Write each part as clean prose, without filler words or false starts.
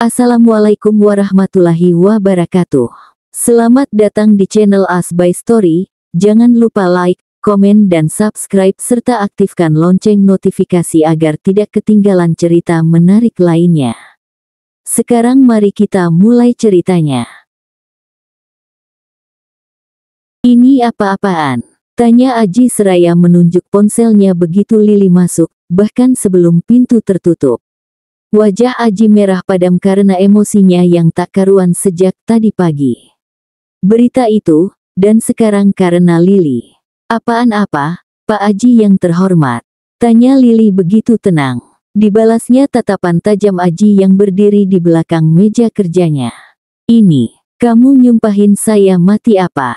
Assalamualaikum warahmatullahi wabarakatuh. Selamat datang di channel As by Story. Jangan lupa like, komen dan subscribe serta aktifkan lonceng notifikasi agar tidak ketinggalan cerita menarik lainnya. Sekarang mari kita mulai ceritanya. Ini apa-apaan? Tanya Aji seraya menunjuk ponselnya begitu Lili masuk, bahkan sebelum pintu tertutup. Wajah Aji merah padam karena emosinya yang tak karuan sejak tadi pagi. Berita itu, dan sekarang karena Lili. Apaan apa, Pak Aji yang terhormat? Tanya Lili begitu tenang. Dibalasnya tatapan tajam Aji yang berdiri di belakang meja kerjanya. Ini, kamu nyumpahin saya mati apa?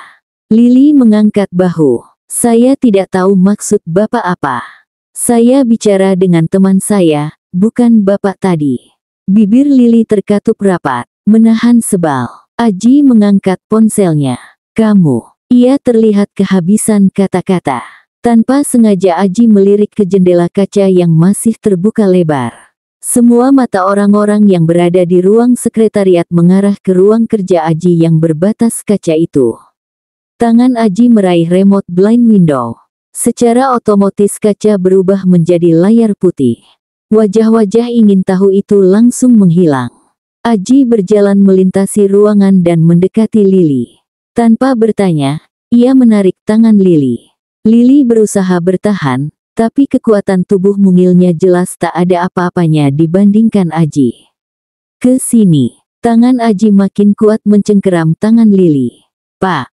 Lili mengangkat bahu. Saya tidak tahu maksud Bapak apa. Saya bicara dengan teman saya, bukan Bapak tadi. Bibir Lili terkatup rapat, menahan sebal. Aji mengangkat ponselnya. Kamu. Ia terlihat kehabisan kata-kata. Tanpa sengaja Aji melirik ke jendela kaca yang masih terbuka lebar. Semua mata orang-orang yang berada di ruang sekretariat mengarah ke ruang kerja Aji yang berbatas kaca itu. Tangan Aji meraih remote blind window. Secara otomatis kaca berubah menjadi layar putih. Wajah-wajah ingin tahu itu langsung menghilang. Aji berjalan melintasi ruangan dan mendekati Lili. Tanpa bertanya, ia menarik tangan Lili. Lili berusaha bertahan, tapi kekuatan tubuh mungilnya jelas tak ada apa-apanya dibandingkan Aji. Ke sini, tangan Aji makin kuat mencengkeram tangan Lili. Pak,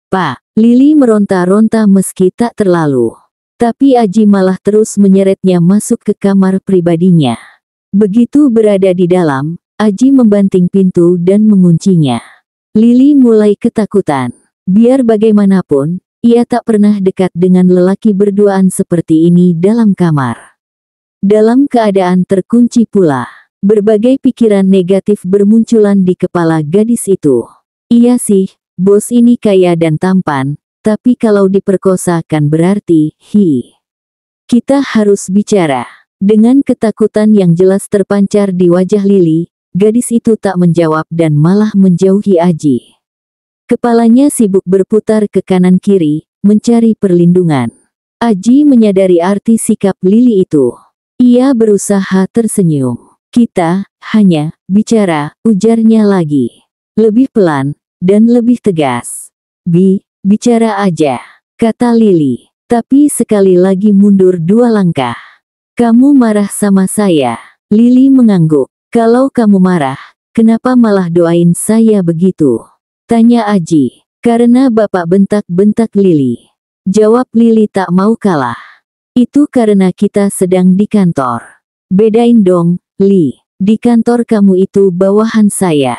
Lili meronta-ronta meski tak terlalu. Tapi Aji malah terus menyeretnya masuk ke kamar pribadinya. Begitu berada di dalam, Aji membanting pintu dan menguncinya. Lili mulai ketakutan. Biar bagaimanapun, ia tak pernah dekat dengan lelaki berduaan seperti ini dalam kamar. Dalam keadaan terkunci pula, berbagai pikiran negatif bermunculan di kepala gadis itu. Iya sih, bos ini kaya dan tampan. Tapi kalau diperkosa kan berarti, kita harus bicara. Dengan ketakutan yang jelas terpancar di wajah Lili, gadis itu tak menjawab dan malah menjauhi Aji. Kepalanya sibuk berputar ke kanan kiri, mencari perlindungan. Aji menyadari arti sikap Lili itu. Ia berusaha tersenyum. Kita, hanya, bicara, ujarnya lagi. Lebih pelan, dan lebih tegas. Bicara aja, kata Lili. Tapi sekali lagi mundur 2 langkah. Kamu marah sama saya? Lili mengangguk. Kalau kamu marah, kenapa malah doain saya begitu? Tanya Aji. Karena Bapak bentak-bentak Lili. Jawab Lili tak mau kalah. Itu karena kita sedang di kantor. Bedain dong, Li. Di kantor kamu itu bawahan saya.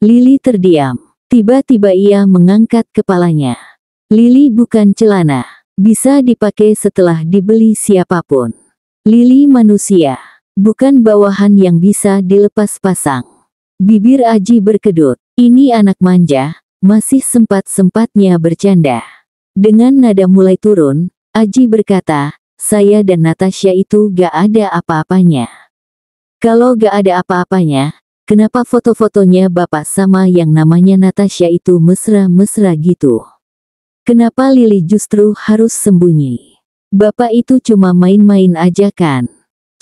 Lili terdiam. Tiba-tiba ia mengangkat kepalanya. Lili bukan celana. Bisa dipakai setelah dibeli siapapun. Lili manusia. Bukan bawahan yang bisa dilepas pasang. Bibir Aji berkedut. Ini anak manja, masih sempat-sempatnya bercanda. Dengan nada mulai turun, Aji berkata, saya dan Natasha itu gak ada apa-apanya. Kalau gak ada apa-apanya, kenapa foto-fotonya Bapak sama yang namanya Natasha itu mesra-mesra gitu? Kenapa Lili justru harus sembunyi? Bapak itu cuma main-main aja kan?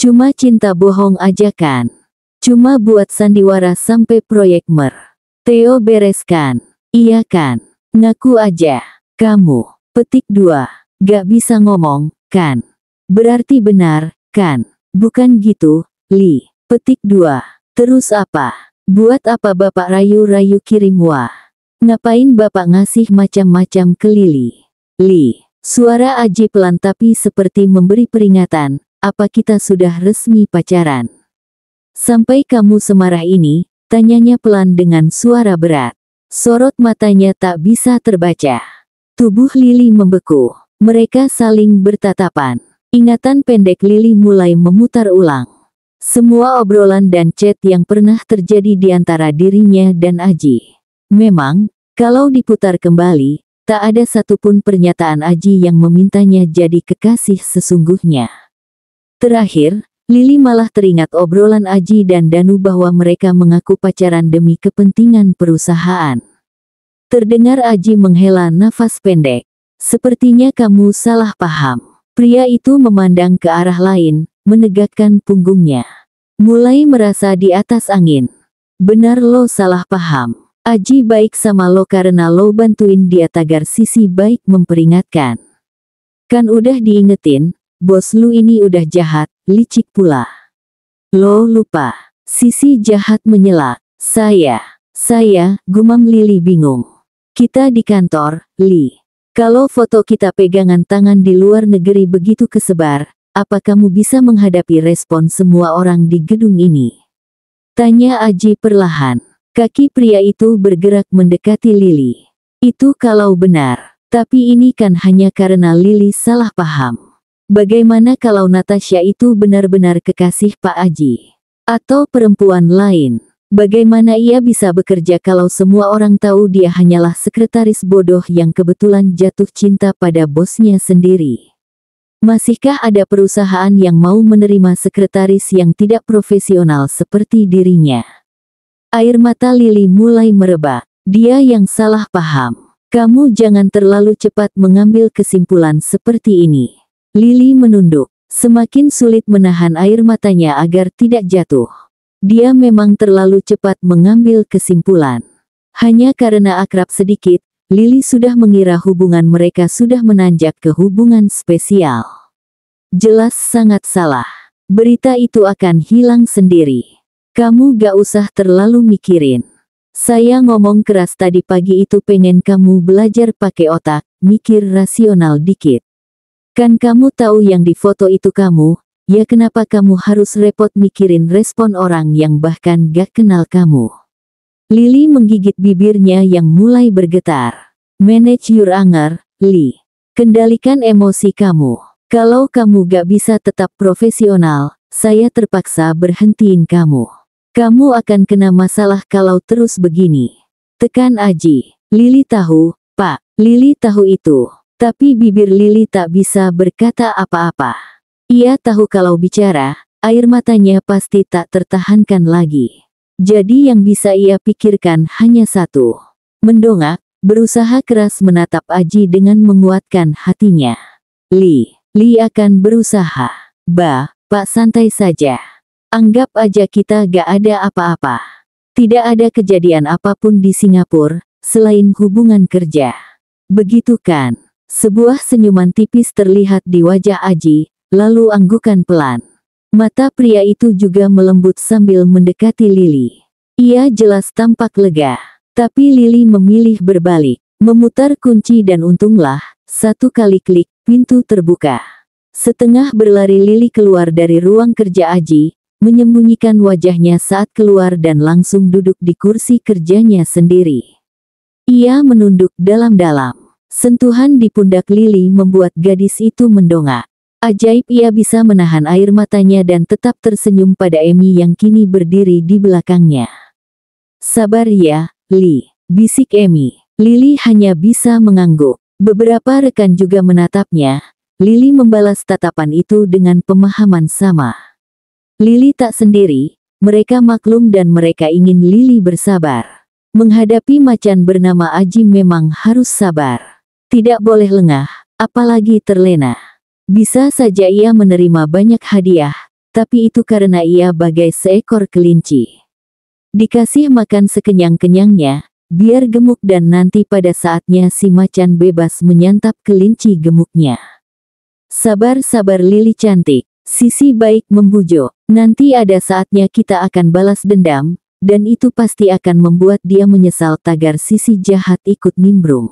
Cuma cinta bohong aja kan? Cuma buat sandiwara sampai proyek Theo bereskan. Iya kan? Ngaku aja. Kamu. Petik 2. Gak bisa ngomong, kan? Berarti benar, kan? Bukan gitu, Li. Petik 2. Terus apa? Buat apa Bapak rayu-rayu kirim wah? Ngapain Bapak ngasih macam-macam ke Lili? Li. Suara Aji pelan tapi seperti memberi peringatan, apa kita sudah resmi pacaran? Sampai kamu semarah ini, tanyanya pelan dengan suara berat. Sorot matanya tak bisa terbaca. Tubuh Lili membeku. Mereka saling bertatapan. Ingatan pendek Lili mulai memutar ulang. Semua obrolan dan chat yang pernah terjadi di antara dirinya dan Aji. Memang, kalau diputar kembali, tak ada satupun pernyataan Aji yang memintanya jadi kekasih sesungguhnya. Terakhir, Lili malah teringat obrolan Aji dan Danu bahwa mereka mengaku pacaran demi kepentingan perusahaan. Terdengar Aji menghela nafas pendek. Sepertinya kamu salah paham. Pria itu memandang ke arah lain, menegakkan punggungnya. Mulai merasa di atas angin. Benar lo salah paham. Aji baik sama lo karena lo bantuin dia, tagar Sisi baik memperingatkan. Kan udah diingetin, bos lu ini udah jahat, licik pula. Lo lupa. Sisi jahat menyela. Saya, gumam Lili bingung. Kita di kantor, Li. Kalau foto kita pegangan tangan di luar negeri begitu kesebar, apa kamu bisa menghadapi respon semua orang di gedung ini? Tanya Aji perlahan. Kaki pria itu bergerak mendekati Lili. Itu kalau benar. Tapi ini kan hanya karena Lili salah paham. Bagaimana kalau Natasha itu benar-benar kekasih Pak Aji? Atau perempuan lain? Bagaimana ia bisa bekerja kalau semua orang tahu dia hanyalah sekretaris bodoh yang kebetulan jatuh cinta pada bosnya sendiri? Masihkah ada perusahaan yang mau menerima sekretaris yang tidak profesional seperti dirinya? Air mata Lili mulai merebak. Dia yang salah paham. Kamu jangan terlalu cepat mengambil kesimpulan seperti ini. Lili menunduk. Semakin sulit menahan air matanya agar tidak jatuh. Dia memang terlalu cepat mengambil kesimpulan. Hanya karena akrab sedikit, Lili sudah mengira hubungan mereka sudah menanjak ke hubungan spesial. Jelas sangat salah. Berita itu akan hilang sendiri. Kamu gak usah terlalu mikirin. Saya ngomong keras tadi pagi itu pengen kamu belajar pakai otak, mikir rasional dikit. Kan kamu tahu yang di foto itu kamu. Ya kenapa kamu harus repot mikirin respon orang yang bahkan gak kenal kamu? Lili menggigit bibirnya yang mulai bergetar. Manage your anger, Li. Kendalikan emosi kamu. Kalau kamu gak bisa tetap profesional, saya terpaksa berhentiin kamu. Kamu akan kena masalah kalau terus begini. Tekan Aji. Lili tahu, Pak. Lili tahu itu. Tapi bibir Lili tak bisa berkata apa-apa. Ia tahu kalau bicara, air matanya pasti tak tertahankan lagi. Jadi yang bisa ia pikirkan hanya satu. Mendongak, berusaha keras menatap Aji dengan menguatkan hatinya. Li akan berusaha. Pak santai saja. Anggap aja kita gak ada apa-apa. Tidak ada kejadian apapun di Singapura, selain hubungan kerja. Begitu kan? Sebuah senyuman tipis terlihat di wajah Aji. Lalu anggukan pelan. Mata pria itu juga melembut sambil mendekati Lili. Ia jelas tampak lega. Tapi Lili memilih berbalik. Memutar kunci dan untunglah, satu kali klik, pintu terbuka. Setengah berlari Lili keluar dari ruang kerja Aji, menyembunyikan wajahnya saat keluar dan langsung duduk di kursi kerjanya sendiri. Ia menunduk dalam-dalam. Sentuhan di pundak Lili membuat gadis itu mendongak. Ajaib ia bisa menahan air matanya dan tetap tersenyum pada Emi yang kini berdiri di belakangnya. Sabar ya, Li, bisik Emi. Lili hanya bisa mengangguk. Beberapa rekan juga menatapnya. Lili membalas tatapan itu dengan pemahaman sama. Lili tak sendiri, mereka maklum dan mereka ingin Lili bersabar. Menghadapi macan bernama Aji memang harus sabar. Tidak boleh lengah, apalagi terlena. Bisa saja ia menerima banyak hadiah, tapi itu karena ia bagai seekor kelinci. Dikasih makan sekenyang-kenyangnya, biar gemuk dan nanti pada saatnya si macan bebas menyantap kelinci gemuknya. Sabar-sabar Lili cantik, Sisi baik membujuk. Nanti ada saatnya kita akan balas dendam, dan itu pasti akan membuat dia menyesal, tagar Sisi jahat ikut nimbrung.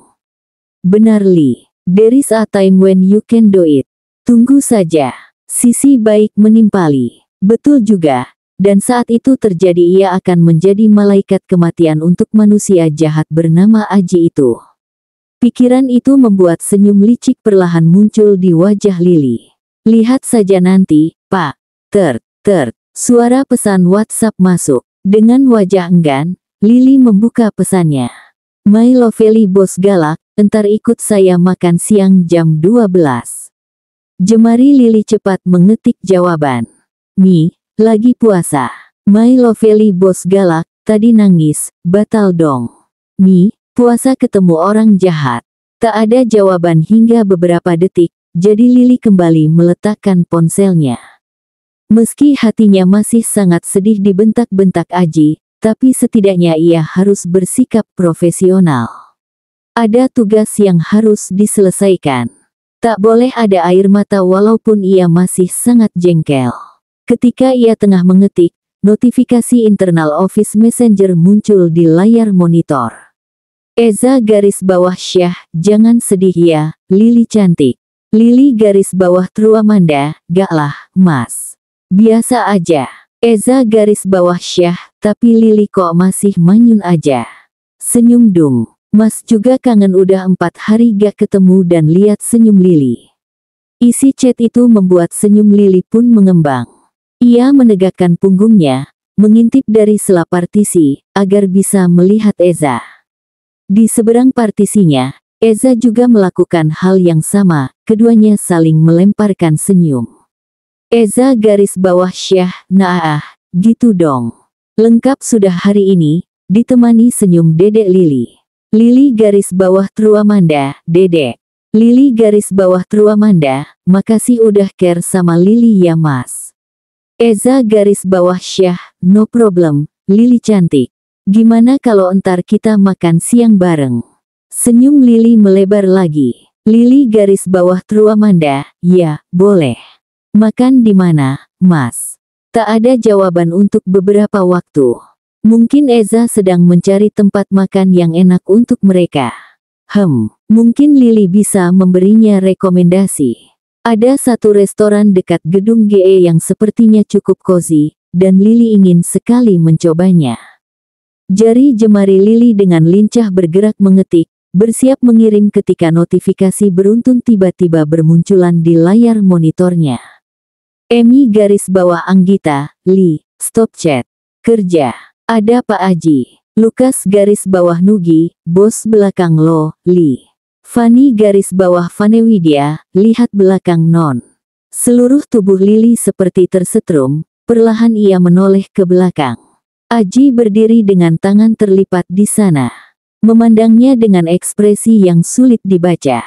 Benar Li, there is a time when you can do it. Tunggu saja. Sisi baik menimpali. Betul juga. Dan saat itu terjadi ia akan menjadi malaikat kematian untuk manusia jahat bernama Aji itu. Pikiran itu membuat senyum licik perlahan muncul di wajah Lili. Lihat saja nanti, Pak. Suara pesan WhatsApp masuk. Dengan wajah enggan, Lili membuka pesannya. My lovely bos galak, entar ikut saya makan siang jam 12. Jemari Lili cepat mengetik jawaban. Mi, lagi puasa. My lovely bos galak, tadi nangis, batal dong. Mi, puasa ketemu orang jahat. Tak ada jawaban hingga beberapa detik, jadi Lily kembali meletakkan ponselnya. Meski hatinya masih sangat sedih dibentak-bentak Aji, tapi setidaknya ia harus bersikap profesional. Ada tugas yang harus diselesaikan. Tak boleh ada air mata walaupun ia masih sangat jengkel. Ketika ia tengah mengetik, notifikasi internal Office Messenger muncul di layar monitor. Eza garis bawah Syah, jangan sedih ya, Lily cantik. Lily garis bawah Truamanda, gak lah, Mas. Biasa aja. Eza garis bawah Syah, tapi Lily kok masih manyun aja. Senyum dung. Mas juga kangen udah 4 hari gak ketemu dan lihat senyum Lily. Isi chat itu membuat senyum Lily pun mengembang. Ia menegakkan punggungnya, mengintip dari sela partisi, agar bisa melihat Eza. Di seberang partisinya, Eza juga melakukan hal yang sama, keduanya saling melemparkan senyum. Eza garis bawah Syah, nah gitu dong. Lengkap sudah hari ini, ditemani senyum dedek Lily. Lily garis bawah Truamanda, dedek. Lily garis bawah Truamanda, makasih udah care sama Lily ya mas. Eza garis bawah Syah, no problem, Lily cantik. Gimana kalau entar kita makan siang bareng? Senyum Lily melebar lagi. Lily garis bawah Truamanda, ya, boleh. Makan di mana, mas? Tak ada jawaban untuk beberapa waktu. Mungkin Eza sedang mencari tempat makan yang enak untuk mereka. Mungkin Lily bisa memberinya rekomendasi. Ada satu restoran dekat gedung GE yang sepertinya cukup cozy, dan Lily ingin sekali mencobanya. Jari jemari Lily dengan lincah bergerak mengetik, bersiap mengirim ketika notifikasi beruntun tiba-tiba bermunculan di layar monitornya. Emi garis bawah Anggita, Li, stop chat. Kerja. Ada Pak Aji. Lukas garis bawah Nugi, bos belakang lo, Li. Fanny garis bawah Vanewidya, lihat belakang non. Seluruh tubuh Lily seperti tersetrum, perlahan ia menoleh ke belakang. Aji berdiri dengan tangan terlipat di sana. Memandangnya dengan ekspresi yang sulit dibaca.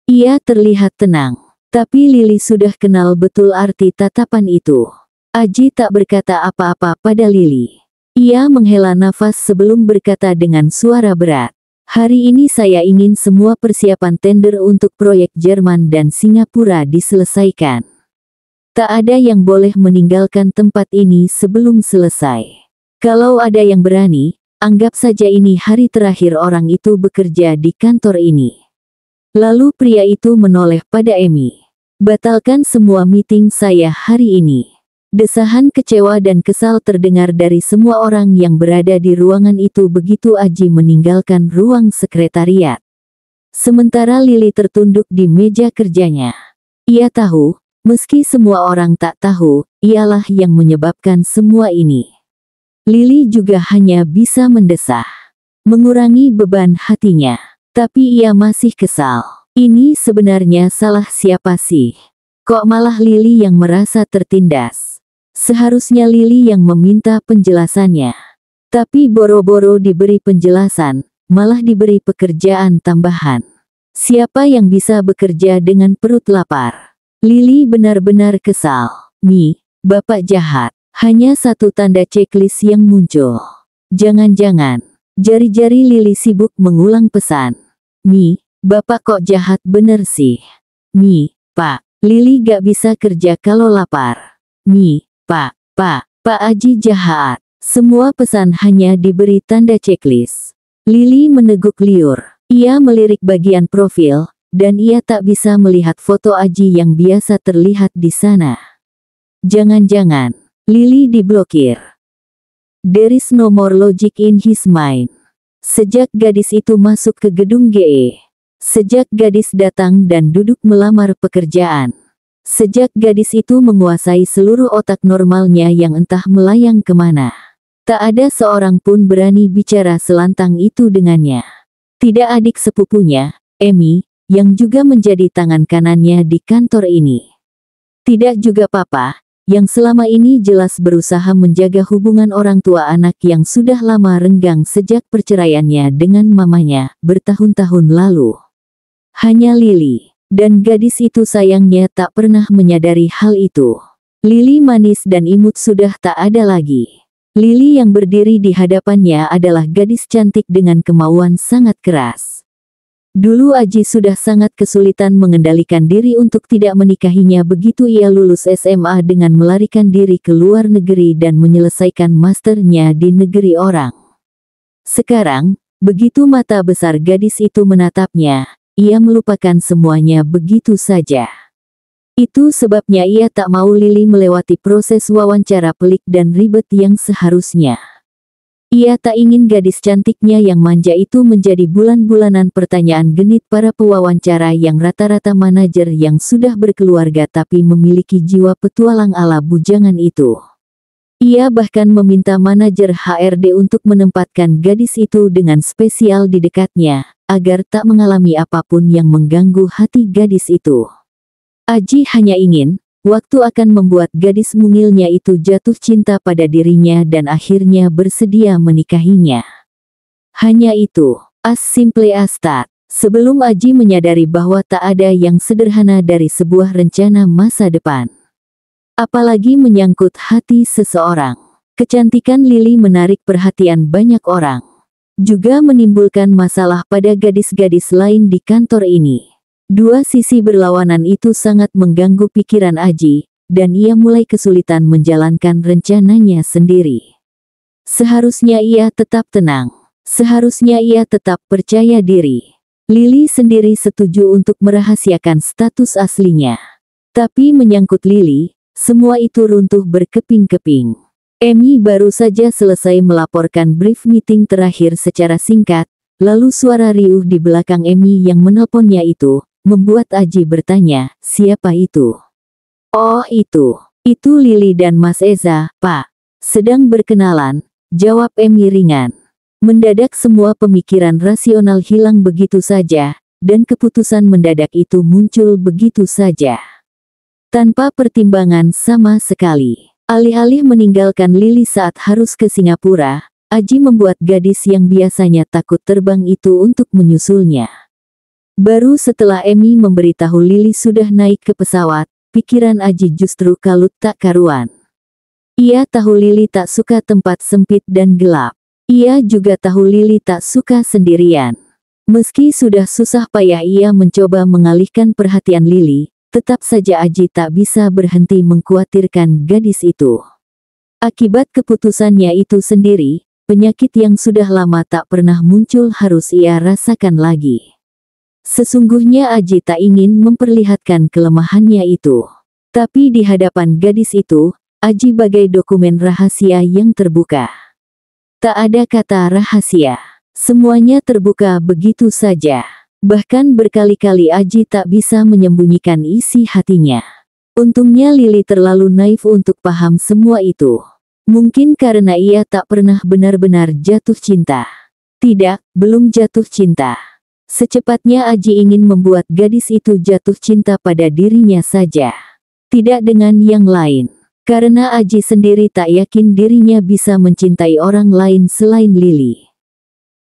Ia terlihat tenang, tapi Lily sudah kenal betul arti tatapan itu. Aji tak berkata apa-apa pada Lily. Ia menghela nafas sebelum berkata dengan suara berat. Hari ini saya ingin semua persiapan tender untuk proyek Jerman dan Singapura diselesaikan. Tak ada yang boleh meninggalkan tempat ini sebelum selesai. Kalau ada yang berani, anggap saja ini hari terakhir orang itu bekerja di kantor ini. Lalu pria itu menoleh pada Emi. Batalkan semua meeting saya hari ini. Desahan kecewa dan kesal terdengar dari semua orang yang berada di ruangan itu begitu Aji meninggalkan ruang sekretariat. Sementara Lily tertunduk di meja kerjanya. Ia tahu, meski semua orang tak tahu, ialah yang menyebabkan semua ini. Lily juga hanya bisa mendesah, mengurangi beban hatinya. Tapi ia masih kesal. Ini sebenarnya salah siapa sih? Kok malah Lily yang merasa tertindas? Seharusnya Lily yang meminta penjelasannya. Tapi boro-boro diberi penjelasan, malah diberi pekerjaan tambahan. Siapa yang bisa bekerja dengan perut lapar? Lily benar-benar kesal. Mi, bapak jahat. Hanya satu tanda checklist yang muncul. Jangan-jangan. Jari-jari Lily sibuk mengulang pesan. Mi, bapak kok jahat bener sih? Mi, pak, Lily gak bisa kerja kalau lapar. Mi, Pak Aji jahat. Semua pesan hanya diberi tanda checklist. Lily meneguk liur. Ia melirik bagian profil, dan ia tak bisa melihat foto Aji yang biasa terlihat di sana. Jangan-jangan, Lily diblokir. There is no more logic in his mind. Sejak gadis itu masuk ke gedung GE. Sejak gadis datang dan duduk melamar pekerjaan. Sejak gadis itu menguasai seluruh otak normalnya yang entah melayang kemana. Tak ada seorang pun berani bicara selantang itu dengannya. Tidak adik sepupunya, Emi, yang juga menjadi tangan kanannya di kantor ini. Tidak juga papa, yang selama ini jelas berusaha menjaga hubungan orang tua anak yang sudah lama renggang sejak perceraiannya dengan mamanya bertahun-tahun lalu. Hanya Lily, dan gadis itu sayangnya tak pernah menyadari hal itu. Lily manis dan imut sudah tak ada lagi. Lily yang berdiri di hadapannya adalah gadis cantik dengan kemauan sangat keras. Dulu Aji sudah sangat kesulitan mengendalikan diri untuk tidak menikahinya begitu ia lulus SMA dengan melarikan diri ke luar negeri dan menyelesaikan masternya di negeri orang. Sekarang, begitu mata besar gadis itu menatapnya, ia melupakan semuanya begitu saja. Itu sebabnya ia tak mau Lily melewati proses wawancara pelik dan ribet yang seharusnya. Ia tak ingin gadis cantiknya yang manja itu menjadi bulan-bulanan pertanyaan genit para pewawancara yang rata-rata manajer yang sudah berkeluarga tapi memiliki jiwa petualang ala bujangan itu. Ia bahkan meminta manajer HRD untuk menempatkan gadis itu dengan spesial di dekatnya, agar tak mengalami apapun yang mengganggu hati gadis itu. Aji hanya ingin, waktu akan membuat gadis mungilnya itu jatuh cinta pada dirinya dan akhirnya bersedia menikahinya. Hanya itu, as simple as that. Sebelum Aji menyadari bahwa tak ada yang sederhana dari sebuah rencana masa depan. Apalagi menyangkut hati seseorang. Kecantikan Lily menarik perhatian banyak orang. Juga menimbulkan masalah pada gadis-gadis lain di kantor ini. Dua sisi berlawanan itu sangat mengganggu pikiran Aji, dan ia mulai kesulitan menjalankan rencananya sendiri. Seharusnya ia tetap tenang. Seharusnya ia tetap percaya diri. Lily sendiri setuju untuk merahasiakan status aslinya. Tapi menyangkut Lily, semua itu runtuh berkeping-keping. Emi baru saja selesai melaporkan brief meeting terakhir secara singkat, lalu suara riuh di belakang Emi yang menelponnya itu membuat Aji bertanya, siapa itu? Oh itu Lily dan Mas Eza, Pak. Sedang berkenalan, jawab Emi ringan. Mendadak semua pemikiran rasional hilang begitu saja, dan keputusan mendadak itu muncul begitu saja. Tanpa pertimbangan sama sekali. Alih-alih meninggalkan Lily saat harus ke Singapura, Aji membuat gadis yang biasanya takut terbang itu untuk menyusulnya. Baru setelah Emi memberitahu Lily sudah naik ke pesawat, pikiran Aji justru kalut tak karuan. Ia tahu Lily tak suka tempat sempit dan gelap. Ia juga tahu Lily tak suka sendirian. Meski sudah susah payah ia mencoba mengalihkan perhatian Lily, tetap saja Aji tak bisa berhenti mengkhawatirkan gadis itu. Akibat keputusannya itu sendiri, penyakit yang sudah lama tak pernah muncul harus ia rasakan lagi. Sesungguhnya Aji tak ingin memperlihatkan kelemahannya itu. Tapi di hadapan gadis itu, Aji bagai dokumen rahasia yang terbuka. Tak ada kata rahasia. Semuanya terbuka begitu saja. Bahkan berkali-kali Aji tak bisa menyembunyikan isi hatinya. Untungnya Lily terlalu naif untuk paham semua itu. Mungkin karena ia tak pernah benar-benar jatuh cinta. Tidak, belum jatuh cinta. Secepatnya Aji ingin membuat gadis itu jatuh cinta pada dirinya saja. Tidak dengan yang lain. Karena Aji sendiri tak yakin dirinya bisa mencintai orang lain selain Lily.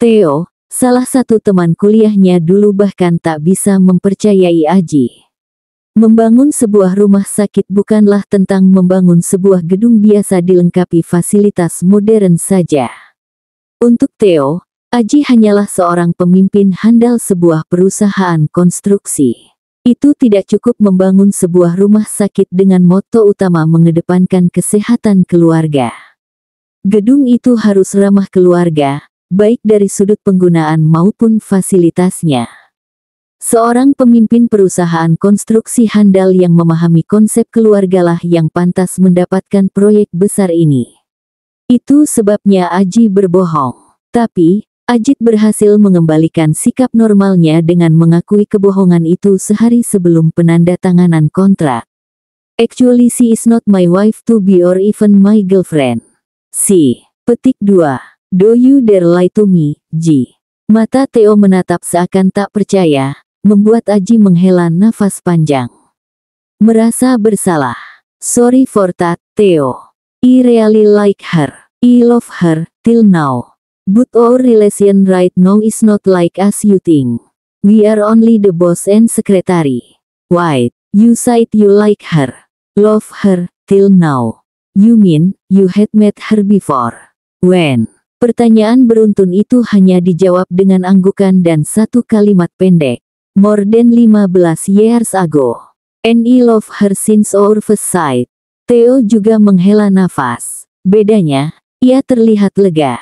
Theo, salah satu teman kuliahnya dulu bahkan tak bisa mempercayai Aji. Membangun sebuah rumah sakit bukanlah tentang membangun sebuah gedung biasa dilengkapi fasilitas modern saja. Untuk Theo, Aji hanyalah seorang pemimpin handal sebuah perusahaan konstruksi. Itu tidak cukup membangun sebuah rumah sakit dengan moto utama mengedepankan kesehatan keluarga. Gedung itu harus ramah keluarga, baik dari sudut penggunaan maupun fasilitasnya. Seorang pemimpin perusahaan konstruksi handal yang memahami konsep keluargalah yang pantas mendapatkan proyek besar ini. Itu sebabnya Aji berbohong. Tapi, Ajit berhasil mengembalikan sikap normalnya dengan mengakui kebohongan itu sehari sebelum penandatanganan kontrak. Actually she is not my wife to be or even my girlfriend. Petik 2. Do you dare lie to me, Ji? Mata Theo menatap seakan tak percaya, membuat Aji menghela nafas panjang. Merasa bersalah. Sorry for that, Theo. I really like her. I love her, till now. But our relation right now is not like as you think. We are only the boss and secretary. Wait, you said you like her. Love her, till now. You mean, you had met her before? When? Pertanyaan beruntun itu hanya dijawab dengan anggukan dan satu kalimat pendek. More than 15 years ago. And I love her since our first sight. Theo juga menghela nafas. Bedanya, ia terlihat lega.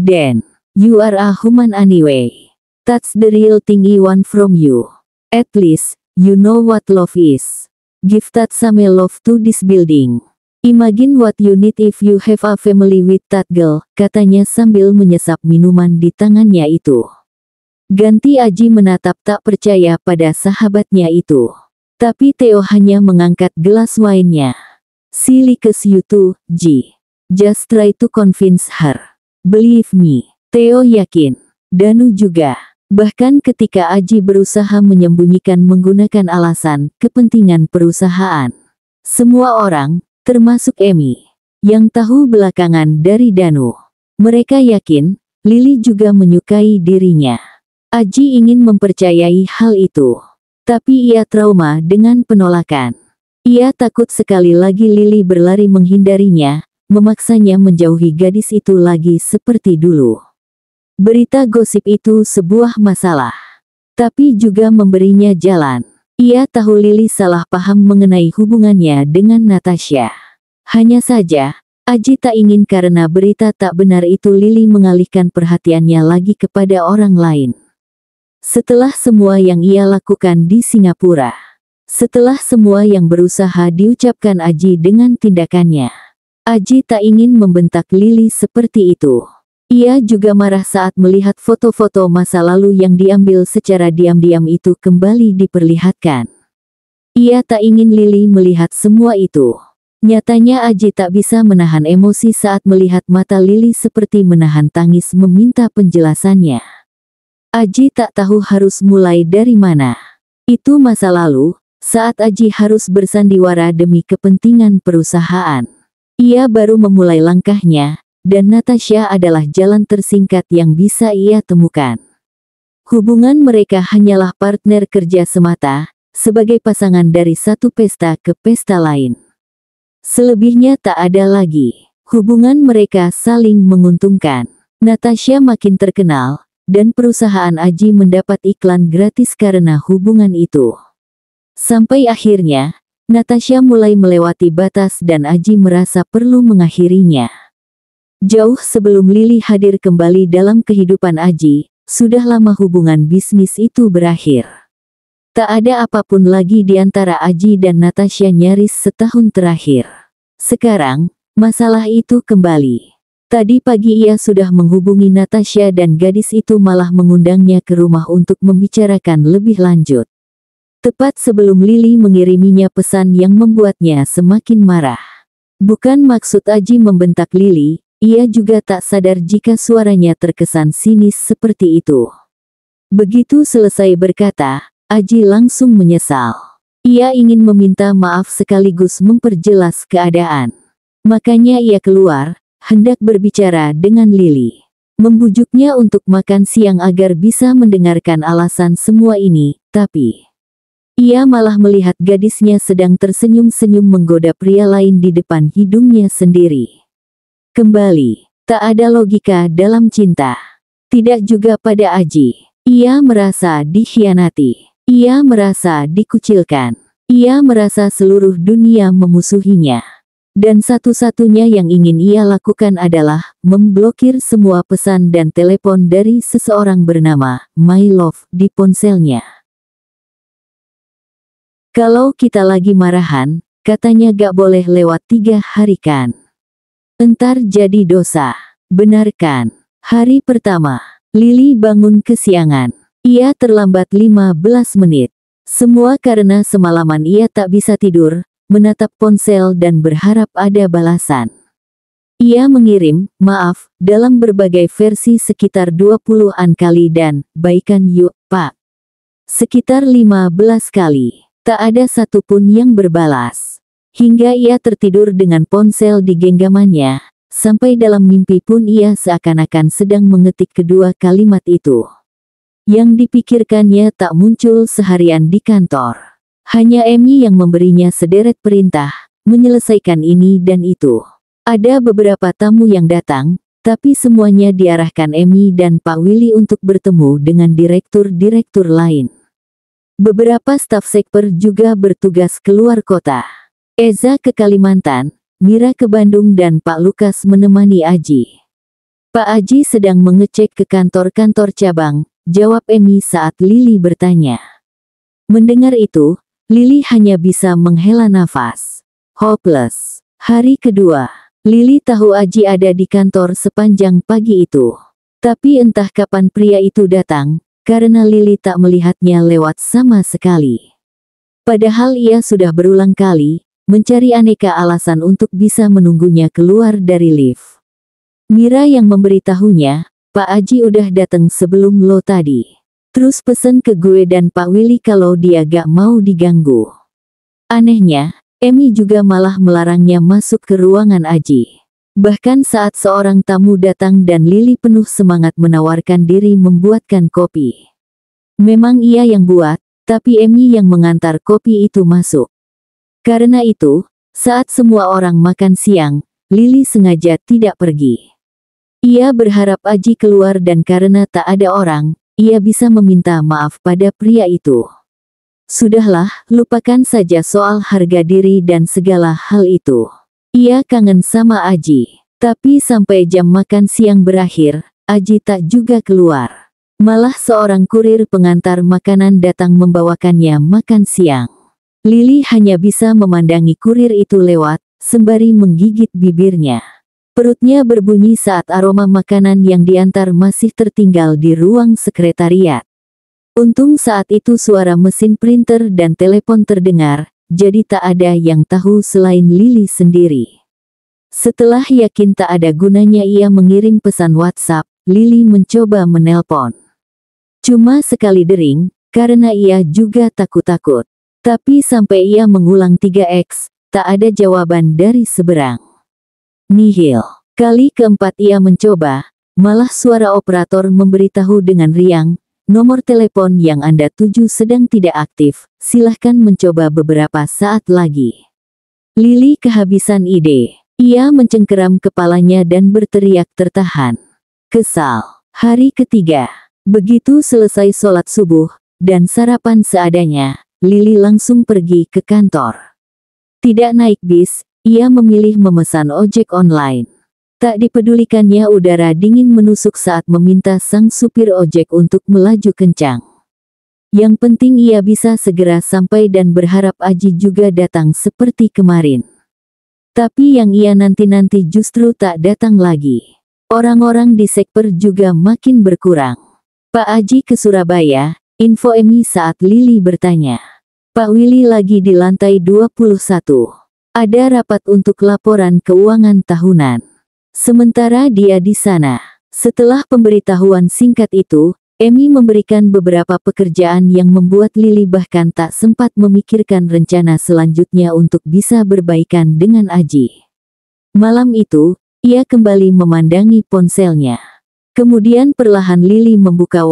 Then, you are a human anyway. That's the real thing I want from you. At least, you know what love is. Give that some love to this building. Imagine what you need if you have a family with that girl, katanya sambil menyesap minuman di tangannya itu. Ganti Aji menatap tak percaya pada sahabatnya itu. Tapi Theo hanya mengangkat gelas wine-nya. Silly cause you too, Ji. Just try to convince her. Believe me, Theo yakin. Danu juga. Bahkan ketika Aji berusaha menyembunyikan menggunakan alasan kepentingan perusahaan. Semua orang, termasuk Emi, yang tahu belakangan dari Danu. Mereka yakin, Lily juga menyukai dirinya. Aji ingin mempercayai hal itu. Tapi ia trauma dengan penolakan. Ia takut sekali lagi Lily berlari menghindarinya, memaksanya menjauhi gadis itu lagi seperti dulu. Berita gosip itu sebuah masalah. Tapi juga memberinya jalan. Ia tahu Lily salah paham mengenai hubungannya dengan Natasha. Hanya saja, Aji tak ingin karena berita tak benar itu Lily mengalihkan perhatiannya lagi kepada orang lain. Setelah semua yang ia lakukan di Singapura. Setelah semua yang berusaha diucapkan Aji dengan tindakannya. Aji tak ingin membentak Lily seperti itu. Ia juga marah saat melihat foto-foto masa lalu yang diambil secara diam-diam itu kembali diperlihatkan. Ia tak ingin Lily melihat semua itu. Nyatanya Aji tak bisa menahan emosi saat melihat mata Lily seperti menahan tangis meminta penjelasannya. Aji tak tahu harus mulai dari mana. Itu masa lalu, saat Aji harus bersandiwara demi kepentingan perusahaan. Ia baru memulai langkahnya, dan Natasha adalah jalan tersingkat yang bisa ia temukan. Hubungan mereka hanyalah partner kerja semata, sebagai pasangan dari satu pesta ke pesta lain. Selebihnya tak ada lagi. Hubungan mereka saling menguntungkan. Natasha makin terkenal, dan perusahaan Aji mendapat iklan gratis karena hubungan itu. Sampai akhirnya, Natasha mulai melewati batas dan Aji merasa perlu mengakhirinya. Jauh sebelum Lily hadir kembali dalam kehidupan Aji, sudah lama hubungan bisnis itu berakhir. Tak ada apapun lagi di antara Aji dan Natasha nyaris setahun terakhir. Sekarang, masalah itu kembali. Tadi pagi ia sudah menghubungi Natasha dan gadis itu malah mengundangnya ke rumah untuk membicarakan lebih lanjut. Tepat sebelum Lily mengiriminya pesan yang membuatnya semakin marah. Bukan maksud Aji membentak Lily, ia juga tak sadar jika suaranya terkesan sinis seperti itu. Begitu selesai berkata, Aji langsung menyesal. Ia ingin meminta maaf sekaligus memperjelas keadaan. Makanya ia keluar, hendak berbicara dengan Lily. Membujuknya untuk makan siang agar bisa mendengarkan alasan semua ini, tapi ia malah melihat gadisnya sedang tersenyum-senyum menggoda pria lain di depan hidungnya sendiri. Kembali, tak ada logika dalam cinta. Tidak juga pada Aji. Ia merasa dikhianati. Ia merasa dikucilkan. Ia merasa seluruh dunia memusuhinya. Dan satu-satunya yang ingin ia lakukan adalah memblokir semua pesan dan telepon dari seseorang bernama My Love di ponselnya. Kalau kita lagi marahan, katanya gak boleh lewat 3 hari kan. Entar jadi dosa. Benarkan. Hari pertama, Lily bangun kesiangan. Ia terlambat 15 menit. Semua karena semalaman ia tak bisa tidur, menatap ponsel dan berharap ada balasan. Ia mengirim maaf dalam berbagai versi sekitar 20-an kali dan baikan yuk, Pak. Sekitar 15 kali. Tak ada satupun yang berbalas. Hingga ia tertidur dengan ponsel di genggamannya, sampai dalam mimpi pun ia seakan-akan sedang mengetik kedua kalimat itu. Yang dipikirkannya tak muncul seharian di kantor. Hanya Emi yang memberinya sederet perintah, menyelesaikan ini dan itu. Ada beberapa tamu yang datang, tapi semuanya diarahkan Emi dan Pak Willy untuk bertemu dengan direktur-direktur lain. Beberapa staf sekper juga bertugas keluar kota. Eza ke Kalimantan, Mira ke Bandung dan Pak Lukas menemani Aji. Pak Aji sedang mengecek ke kantor-kantor cabang, jawab Emi saat Lili bertanya. Mendengar itu, Lili hanya bisa menghela nafas. Hopeless. Hari kedua, Lili tahu Aji ada di kantor sepanjang pagi itu. Tapi entah kapan pria itu datang, karena Lili tak melihatnya lewat sama sekali. Padahal ia sudah berulang kali mencari aneka alasan untuk bisa menunggunya keluar dari lift. Mira yang memberitahunya, Pak Aji udah datang sebelum lo tadi. Terus pesen ke gue dan Pak Willy kalau dia gak mau diganggu. Anehnya, Emi juga malah melarangnya masuk ke ruangan Aji. Bahkan saat seorang tamu datang dan Lili penuh semangat menawarkan diri membuatkan kopi. Memang ia yang buat, tapi Emi yang mengantar kopi itu masuk. Karena itu, saat semua orang makan siang, Lili sengaja tidak pergi. Ia berharap Aji keluar dan karena tak ada orang, ia bisa meminta maaf pada pria itu. Sudahlah, lupakan saja soal harga diri dan segala hal itu. Ia kangen sama Aji. Tapi sampai jam makan siang berakhir, Aji tak juga keluar. Malah seorang kurir pengantar makanan datang membawakannya makan siang. Lili hanya bisa memandangi kurir itu lewat, sembari menggigit bibirnya. Perutnya berbunyi saat aroma makanan yang diantar masih tertinggal di ruang sekretariat. Untung saat itu suara mesin printer dan telepon terdengar, jadi tak ada yang tahu selain Lili sendiri. Setelah yakin tak ada gunanya ia mengirim pesan WhatsApp, Lili mencoba menelpon. Cuma sekali dering, karena ia juga takut-takut. Tapi sampai ia mengulang 3x, tak ada jawaban dari seberang. Nihil. Kali keempat ia mencoba, malah suara operator memberitahu dengan riang, nomor telepon yang Anda tuju sedang tidak aktif, silahkan mencoba beberapa saat lagi. Lili kehabisan ide. Ia mencengkeram kepalanya dan berteriak tertahan. Kesal. Hari ketiga. Begitu selesai sholat subuh, dan sarapan seadanya, Lili langsung pergi ke kantor. Tidak naik bis, ia memilih memesan ojek online. Tak dipedulikannya udara dingin menusuk saat meminta sang supir ojek untuk melaju kencang. Yang penting ia bisa segera sampai dan berharap Aji juga datang seperti kemarin. Tapi yang ia nanti-nanti justru tak datang lagi. Orang-orang di sekper juga makin berkurang. Pak Aji ke Surabaya, info Emi saat Lili bertanya. Pak Willy lagi di lantai 21. Ada rapat untuk laporan keuangan tahunan. Sementara dia di sana. Setelah pemberitahuan singkat itu, Emi memberikan beberapa pekerjaan yang membuat Lili bahkan tak sempat memikirkan rencana selanjutnya untuk bisa berbaikan dengan Aji. Malam itu, ia kembali memandangi ponselnya. Kemudian perlahan Lili membuka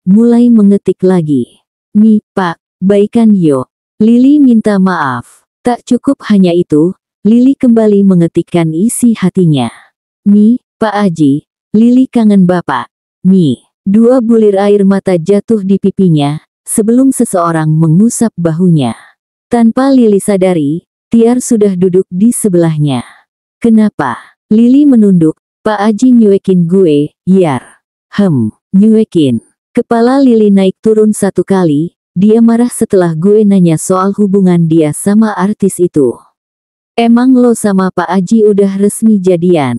mulai mengetik lagi. Mi, Pak, baikan yo. Lili minta maaf. Tak cukup hanya itu, Lili kembali mengetikkan isi hatinya. Mi, Pak Aji, Lili kangen Bapak. Mi. 2 bulir air mata jatuh di pipinya, sebelum seseorang mengusap bahunya. Tanpa Lili sadari, Tiar sudah duduk di sebelahnya. Kenapa? Lili menunduk. Pak Aji nyuekin gue, Yar. Nyuekin. Kepala Lili naik turun 1 kali, dia marah setelah gue nanya soal hubungan dia sama artis itu. Emang lo sama Pak Aji udah resmi jadian?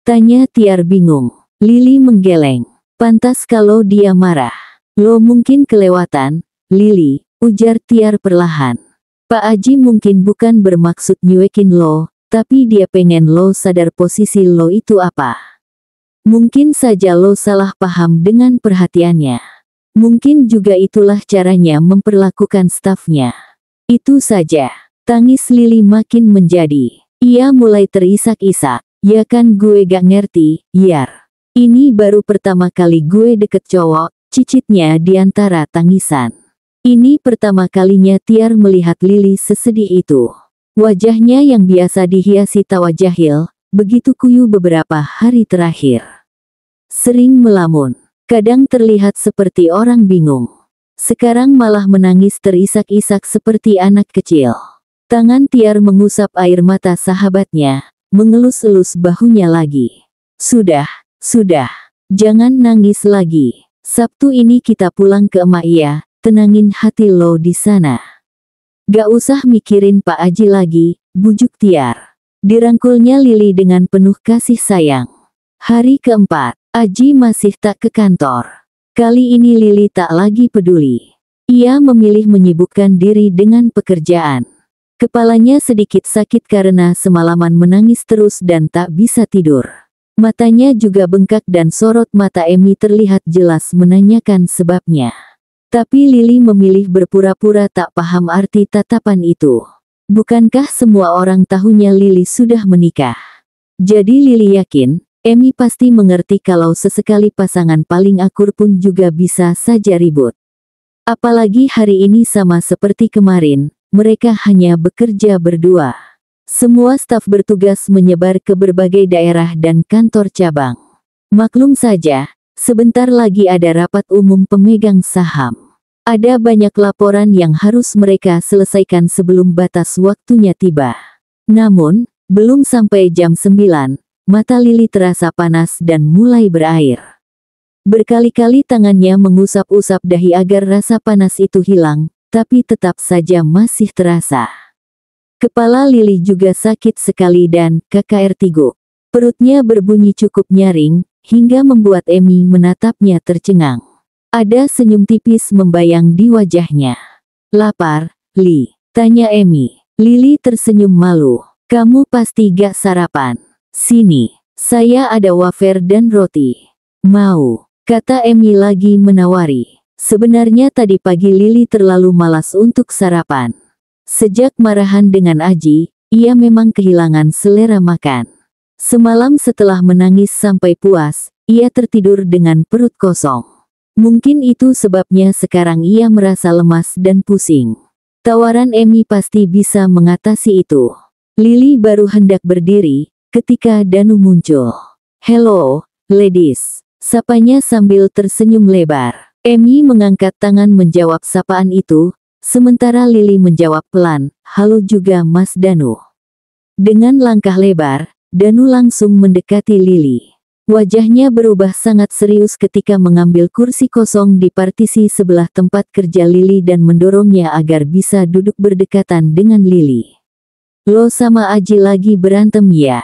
Tanya Tiar bingung. Lili menggeleng. Pantas kalau dia marah. Lo mungkin kelewatan, Lili, ujar Tiar perlahan. Pak Aji mungkin bukan bermaksud nyuekin lo, tapi dia pengen lo sadar posisi lo itu apa. Mungkin saja lo salah paham dengan perhatiannya. Mungkin juga itulah caranya memperlakukan stafnya. Itu saja. Tangis Lili makin menjadi. Ia mulai terisak-isak. Ya kan gue gak ngerti, Yar. Ini baru pertama kali gue deket cowok, cicitnya di antara tangisan. Ini pertama kalinya Tiar melihat Lili sesedih itu. Wajahnya yang biasa dihiasi tawa jahil, begitu kuyu beberapa hari terakhir. Sering melamun, kadang terlihat seperti orang bingung. Sekarang malah menangis terisak-isak seperti anak kecil. Tangan Tiar mengusap air mata sahabatnya, mengelus-elus bahunya lagi. Sudah, jangan nangis lagi. Sabtu ini kita pulang ke emak ya, tenangin hati lo di sana. Gak usah mikirin Pak Aji lagi, bujuk Tiar. Dirangkulnya Lili dengan penuh kasih sayang. Hari keempat, Aji masih tak ke kantor. Kali ini Lili tak lagi peduli. Ia memilih menyibukkan diri dengan pekerjaan. Kepalanya sedikit sakit karena semalaman menangis terus dan tak bisa tidur. Matanya juga bengkak dan sorot mata Emi terlihat jelas menanyakan sebabnya. Tapi Lili memilih berpura-pura tak paham arti tatapan itu. Bukankah semua orang tahunya Lili sudah menikah? Jadi Lili yakin, Emi pasti mengerti kalau sesekali pasangan paling akur pun juga bisa saja ribut. Apalagi hari ini sama seperti kemarin. Mereka hanya bekerja berdua. Semua staf bertugas menyebar ke berbagai daerah dan kantor cabang. Maklum saja, sebentar lagi ada rapat umum pemegang saham. Ada banyak laporan yang harus mereka selesaikan sebelum batas waktunya tiba. Namun, belum sampai jam 9, mata Lili terasa panas dan mulai berair. Berkali-kali tangannya mengusap-usap dahi agar rasa panas itu hilang. Tapi tetap saja masih terasa. Kepala Lili juga sakit sekali dan KKR Tigo. Perutnya berbunyi cukup nyaring, hingga membuat Emi menatapnya tercengang. Ada senyum tipis membayang di wajahnya. Lapar, Li? Tanya Emi. Lili tersenyum malu. Kamu pasti gak sarapan. Sini, saya ada wafer dan roti. Mau? Kata Emi lagi menawari. Sebenarnya tadi pagi Lili terlalu malas untuk sarapan. Sejak marahan dengan Aji, ia memang kehilangan selera makan. Semalam setelah menangis sampai puas, ia tertidur dengan perut kosong. Mungkin itu sebabnya sekarang ia merasa lemas dan pusing. Tawaran Emi pasti bisa mengatasi itu. Lili baru hendak berdiri, ketika Danu muncul. Hello, ladies. Sapanya sambil tersenyum lebar. Emi mengangkat tangan menjawab sapaan itu, sementara Lili menjawab pelan, halo juga Mas Danu. Dengan langkah lebar, Danu langsung mendekati Lili. Wajahnya berubah sangat serius ketika mengambil kursi kosong di partisi sebelah tempat kerja Lili dan mendorongnya agar bisa duduk berdekatan dengan Lili. Lo sama Aji lagi berantem ya?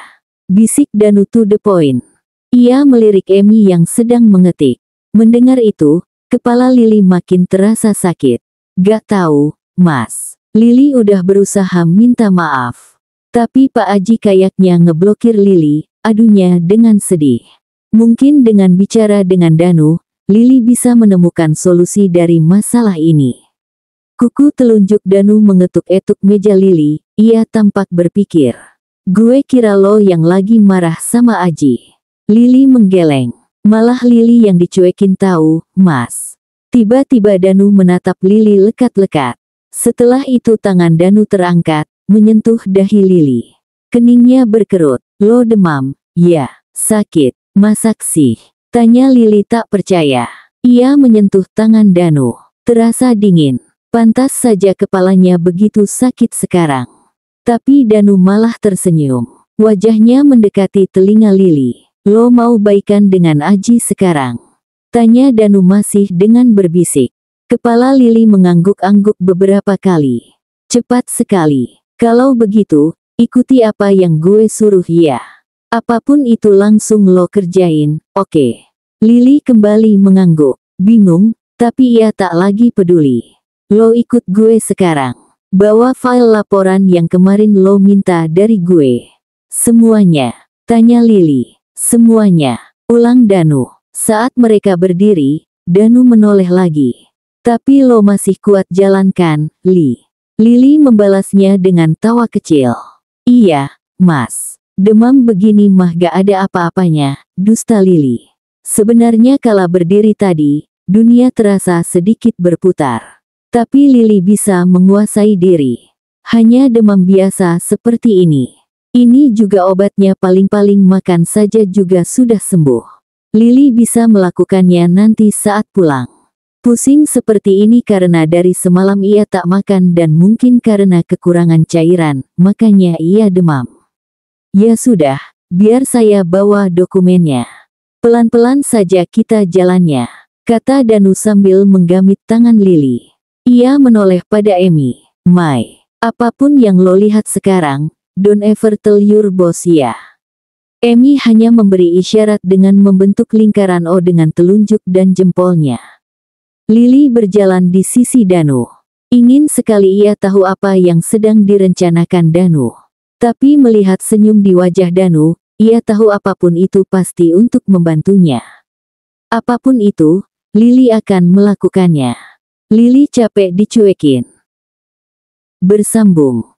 Bisik Danu to the point. Ia melirik Emi yang sedang mengetik. Mendengar itu, kepala Lili makin terasa sakit. Gak tahu, Mas. Lili udah berusaha minta maaf. Tapi Pak Aji kayaknya ngeblokir Lili, adunya dengan sedih. Mungkin dengan bicara dengan Danu, Lili bisa menemukan solusi dari masalah ini. Kuku telunjuk Danu mengetuk-etuk meja Lili, ia tampak berpikir. Gue kira lo yang lagi marah sama Aji. Lili menggeleng. Malah Lili yang dicuekin tahu, Mas. Tiba-tiba Danu menatap Lili lekat-lekat. Setelah itu tangan Danu terangkat, menyentuh dahi Lili. Keningnya berkerut. Lo demam? Ya, sakit. Masak sih? Tanya Lili tak percaya. Ia menyentuh tangan Danu. Terasa dingin. Pantas saja kepalanya begitu sakit sekarang. Tapi Danu malah tersenyum. Wajahnya mendekati telinga Lili. Lo mau baikan dengan Aji sekarang? Tanya Danu masih dengan berbisik. Kepala Lili mengangguk-angguk beberapa kali. Cepat sekali. Kalau begitu, ikuti apa yang gue suruh ya. Apapun itu langsung lo kerjain, oke? Lili kembali mengangguk. Bingung, tapi ia tak lagi peduli. Lo ikut gue sekarang. Bawa file laporan yang kemarin lo minta dari gue. Semuanya. Tanya Lili. Semuanya, ulang Danu. Saat mereka berdiri, Danu menoleh lagi. Tapi lo masih kuat jalankan, Li? Lily membalasnya dengan tawa kecil. Iya, Mas. Demam begini mah gak ada apa-apanya, dusta Lily. Sebenarnya kala berdiri tadi, dunia terasa sedikit berputar. Tapi Lily bisa menguasai diri. Hanya demam biasa seperti ini. Ini juga obatnya, paling-paling makan saja juga sudah sembuh. Lily bisa melakukannya nanti saat pulang. Pusing seperti ini karena dari semalam ia tak makan dan mungkin karena kekurangan cairan, makanya ia demam. Ya sudah, biar saya bawa dokumennya. Pelan-pelan saja kita jalannya, kata Danu sambil menggamit tangan Lily. Ia menoleh pada Amy. Mai, apapun yang lo lihat sekarang, don't ever tell your boss ya. Amy hanya memberi isyarat dengan membentuk lingkaran O dengan telunjuk dan jempolnya. Lily berjalan di sisi Danu. Ingin sekali ia tahu apa yang sedang direncanakan Danu. Tapi melihat senyum di wajah Danu, ia tahu apapun itu pasti untuk membantunya. Apapun itu, Lily akan melakukannya. Lily capek dicuekin. Bersambung.